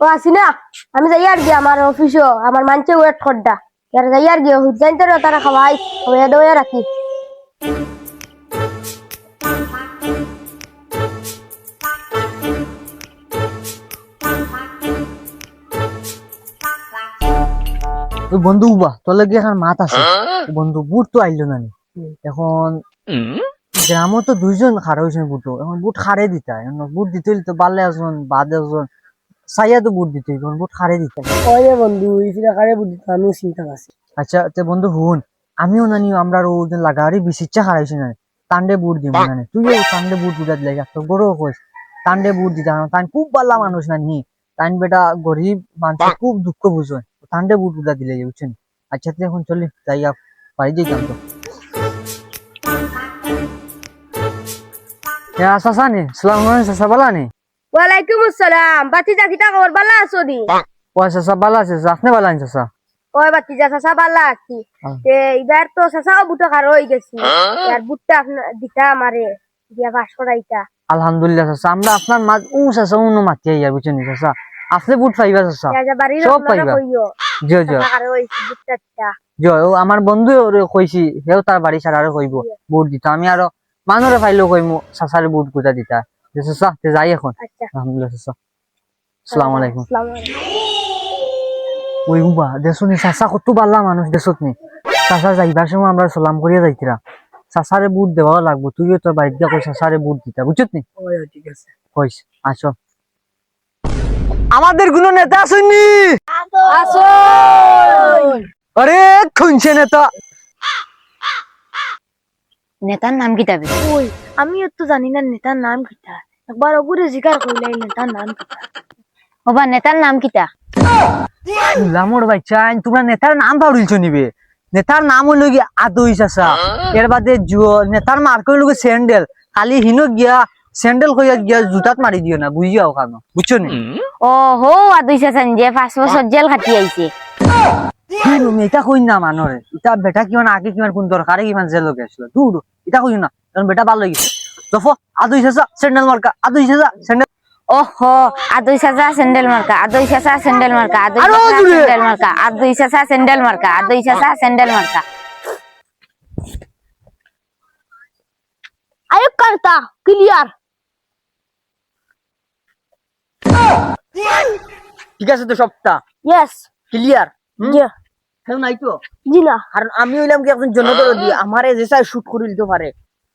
ও আসি না আমি যাই আর গিয়ে আমার অফিসও আমার মানছে ওয়েট করডা আর যাই আর গিয়ে হুজাইন তো তারা খাওয়াই খাওয়া দাওয়া রাখি ওই বন্ধু উবা তোর লাগে এখন মাত আছে বন্ধু বুট তো আইলো না এখন গ্রামও তো দুইজন খারা হয়েছে বুট এখন বুট খারে দিতা এখন বুট দিতে হইলে তো বাল্লে আসুন বাদে আসুন সাইয়া তো বুট দিতে হইবে বুট খারে দিতা ওরে বন্ধু ইসিরা কারে বুদ্ধি আমি চিন্তা আছে আচ্ছা তে বন্ধু হুন আমিও নানি আমরা ওজন লাগারি বিশিচ্ছা খারাইছি না তান্ডে বুট দিব না তুইও তান্ডে বুট বুঝা দিলে একটা বড় কইস তান্ডে বুট দিতা তান খুব বাল্লা মানুষ নানি তান বেটা গরিব মানুষ খুব দুঃখ বুঝো তান্ডে বুট বুঝা দিলে বুঝছেন আচ্ছা তুই এখন চলি যাইয়া বাড়ি যাইতাম তো চাচা নি সালাম চাচা বালা নি ওয়ালাইকুম আসসালাম বাতিজা কিটা খবর বালা আছো নি ও চাচা বালা আছে আপনি বালা আছেন চাচা ওই বাতিজা চাচা বালা আছি তে এবার তো চাচাও বুটো খার হয়ে গেছি আর বুটটা আপনার দিতা আমারে দিয়া বাস করাইতা আলহামদুলিল্লাহ চাচা আমরা আপনার মাঝ চাচা উনো মাতি আইয়া বুঝছেন চাচা আপনি বুট পাইবা চাচা সব পাইবা জি জি জি ও আমার বন্ধু কইছি হেও তার বাড়ি ছাড়া আরো কইব বুট দিতা আমি আরো মানুরে ফাইলো কইমু চাচারে বুট গুজা দিতা চাচা তে যাই এখন আলহামদুলিল্লাহ চাচা আসসালামু আলাইকুম ওই উবা দেশুনি চাচা কত বাল্লা মানুষ দেশত নি চাচা যাইবার সময় আমরা সালাম করিয়া যাইতিরা চাচারে বুট দেওয়া লাগবো তুইও তোর বাড়িতে যা কই চাচারে বুট দিতা বুঝছত নি ঠিক আছে কইস আসো আমাদের কোনো নেতা আসেননি আসো আরে খুনছে নেতা নেতার নাম কি তবে ওই আমিও তো জানি না নেতার নাম কিটা একবার ওগুরে জিজ্ঞাসা করলাই নেতার নাম কিটা ওবা নেতার নাম কিটা লামর বাচ্চা তোমরা নেতার নাম ভাবছো নিবে নেতার নাম হইল গিয়া আদই চাচা এর বাদে নেতার মার্ক হইল স্যান্ডেল খালি হিনো গিয়া স্যান্ডেল কইয়া গিয়া জুতাত মারি দিও না বুঝিয়াও খানো বুঝছো নি ও হো আদুইছা সঞ্জে 5 বছর জেল খাটি আইছে এটা কই না মানরে এটা বেটা কিমান আগে কিমান কোন দরকারে কিমান জেল গেছিল দূর এটা কই না কারণ বেটা ভালো গেছে দফো আদই চাচা স্যান্ডেল মার্কা আদই চাচা স্যান্ডেল ওহো আদুইছা স্যান্ডেল মার্কা আদুইছা স্যান্ডেল মার্কা আদুইছা স্যান্ডেল মার্কা আদুইছা স্যান্ডেল মার্কা আদুইছা স্যান্ডেল মার্কা আয়ো করতা ক্লিয়ার ঠিক আছে তো সবটা ইয়েস ক্লিয়ার জি কেউ নাই তো জি না কারণ আমি হইলাম কি একজন জনদরদি আমারে যে চাই শুট করে দিতে পারে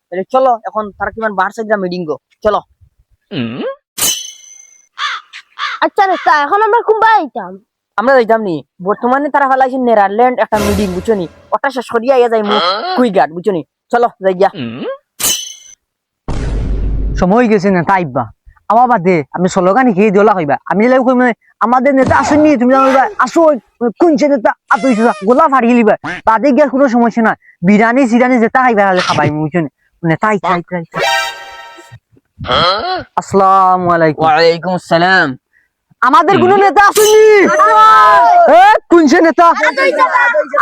তাহলে চলো এখন তারা কিমান বার সাইডা মিটিং গো চলো আচ্ছা নেতা এখন আমরা কুম্বা আইতাম আমরা যাইতাম নি বর্তমানে তারা ফেলাইছে নেদারল্যান্ড একটা মিটিং বুঝছো নি ওটা শেষ করিয়া ইয়া যাই কুইগাট বুঝছো নি চলো যাই গিয়া সময় গেছে না তাইবা আমার বাদে আমি স্লোগান খেয়ে দিলা কইবা আমি যেটা কইম আমাদের নেতা আসেননি তুমি জানবা আসো কোনছে নেতা আতই গোলা ফাড়িয়ে লিবা বাদে গিয়া কোনো সমস্যা না বিরিয়ানি সিরানি যেটা খাইবা হলে খাবাই বুঝছো নি নেতা আইতা আইতা আইতা আসসালামু আলাইকুম ওয়া আলাইকুম আসসালাম আমাদের কোন নেতা আসেননি এ কোনছে নেতা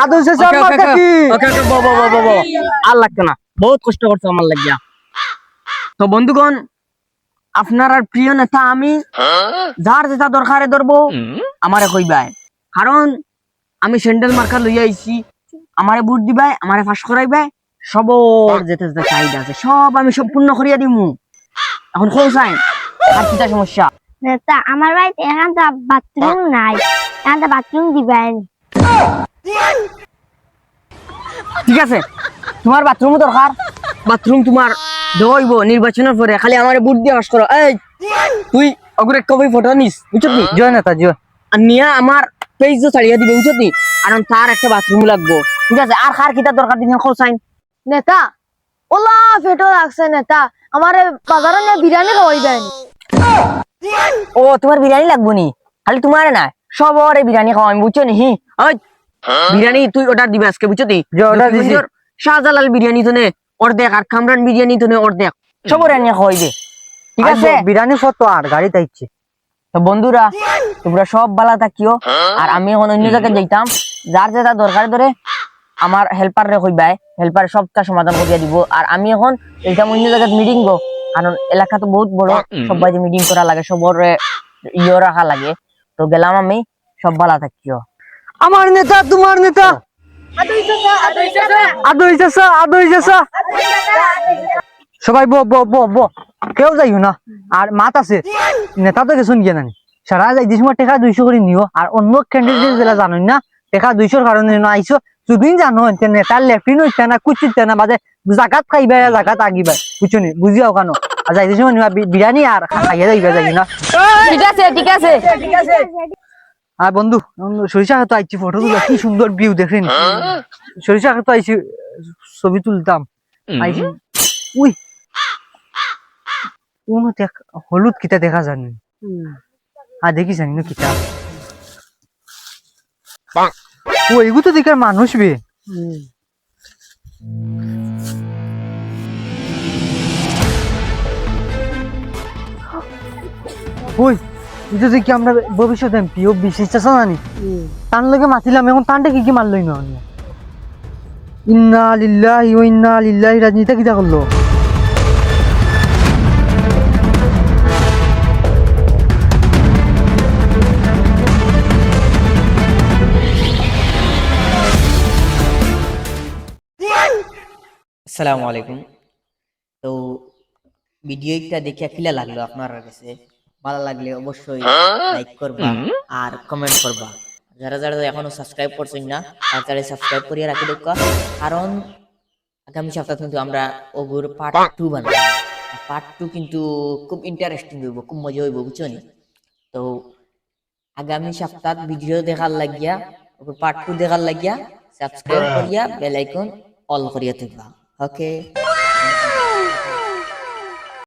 আদই চাচা মার্কা কি ওকে ওকে বাবা বাবা বাবা আর লাগতো না বহুত কষ্ট করছো আমার লাগিয়া তো বন্ধুগণ আপনার আর প্রিয় নেতা আমি যার যেটা দরকারে ধরবো আমারে কইবাই কারণ আমি স্যান্ডেল মার্কা লইয়া আইছি আমারে ভোট দিবাই আমারে পাস করাইবাই সবর যেটা যেটা চাহিদা আছে সব আমি সম্পূর্ণ করিয়া দিমু এখন কোন চাই আর কিটা সমস্যা নেতা আমার বাড়িতে এখানটা বাথরুম নাই এখানটা বাথরুম দিবেন ঠিক আছে তোমার বাথরুম দরকার বাথরুম তোমার দেওয়াইব নির্বাচনের পরে খালি আমারে ভোট দিয়ে পাস করো এই তুই অগ্রে কবি ফটো নিস বুঝছো নি জয় নেতা জয় আর নিয়া আমার পেজ ছাড়িয়া দিবে বুঝছো নি কারণ তার একটা বাথরুম লাগবো ঠিক আছে আর কার কিটা দরকার দিন খোল সাইন নেতা ওলা ফেটো লাগছে নেতা আমারে বাজারে নিয়ে বিরিয়ানি খাওয়াইবেন ও তোমার বিরিয়ানি লাগবো নি খালি তোমার না সবরে বিরিয়ানি খাওয়াই বুঝছো নি ওই বিরিয়ানি তুই অর্ডার দিবে আজকে বুঝছো নি অর্ডার দিছি শাহজালাল বিরিয়ানি তো নে অর্ধেক আর কামরান বিরিয়ানি তো নে অর্ধেক সবরে নিয়ে খাওয়াইবে ঠিক আছে বিরিয়ানি কত আর গাড়ি তাইছে তো বন্ধুরা তোমরা সব ভালো থাকিও আর আমি এখন অন্য জায়গায় যাইতাম যার যেটা দরকার ধরে আমার হেল্পার রে কইবাই হেল্পার সবটা সমাধান করিয়া দিব আর আমি এখন এইটা অন্য জায়গায় মিটিং গো কারণ এলাকা তো বহুত বড়, সবাই মিটিং করা লাগে, সবার ইয়ে রাখা লাগে। তো গেলাম আমি, সব ভালো থাকিও। আমার নেতা তোমার নেতা আদই চাচা সবাই ব ব ব ব কেউ যাইও না। আর মাত আছে নেতা তো গেছুন গিয়ে নানি সারা যাই দিস টেকা 200 করে নিও। আর অন্য ক্যান্ডিডেট যেটা জানোই না টেকা 200 কারণে আইসো যদি জানো নেতার লেফটিন হইতে না কুচিতে না বাজে জাকাত খাইবে জাকাত আগিবে বুঝছনি বুঝিয়াও কেন। আর যাই দিস বিরিয়ানি আর খাইয়া যাইবে যাই না। ঠিক আছে ঠিক আছে। আর বন্ধু সরিষা খাতো আইছি ফটো তুলা কি সুন্দর ভিউ দেখেন। সরিষা খাতো আইছি ছবি তুলতাম আইছি উই কোন হলুদ কিতা দেখা জানি আর দেখি জানি না কিতা ও এগু তো দেখার মানুষ বে। ওই এটা দেখি আমরা ভবিষ্যৎ এমপি ও বিশেষ চাষা জানি তার লগে মাতিলাম এখন তানটা কি কি মারলই না। ইন্না লিল্লাহি ওয়া ইন্না লিল্লাহি রাজনীতি কিটা করলো। আসসালামু আলাইকুম। তো ভিডিওটা দেখে কিলা লাগলো আপনার কাছে? ভালো লাগলে অবশ্যই লাইক করবা আর কমেন্ট করবা। যারা যারা এখনো সাবস্ক্রাইব করছেন না তারা সাবস্ক্রাইব করিয়ে রাখি দেখো, কারণ আগামী সপ্তাহে কিন্তু আমরা ওগুর পার্ট 2 বানাবো। পার্ট 2 কিন্তু খুব ইন্টারেস্টিং হইব, খুব মজা হইব বুঝছেন। তো আগামী সপ্তাহ ভিডিও দেখার লাগিয়া ওগুর পার্ট 2 দেখার লাগিয়া সাবস্ক্রাইব করিয়া বেল আইকন অল করিয়া থাকবা। ওকে।